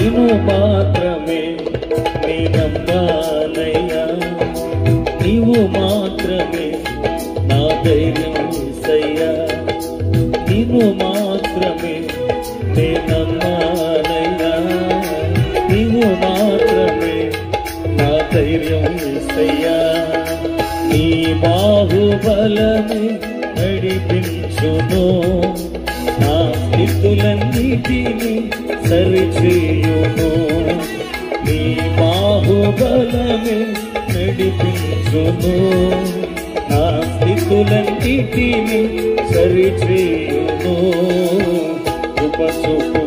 నిన్ను మాత్రమే నే నమ్మానయ్యా, నీవు మాత్రమే నా ధైర్యం యేసయ్యా, నిన్ను మాత్రమే నే నమ్మానయ్యా, నీవు మాత్రమే నా ధైర్యం యేసయ్యా. నీ బాహుబలమే నడిపించును, నా స్థితులన్నిటినీ సరిచేయును. నీ బాహుబలమే నడిపించును, నా స్థితులన్నిటినీ సరిచేయును. కృప చూపు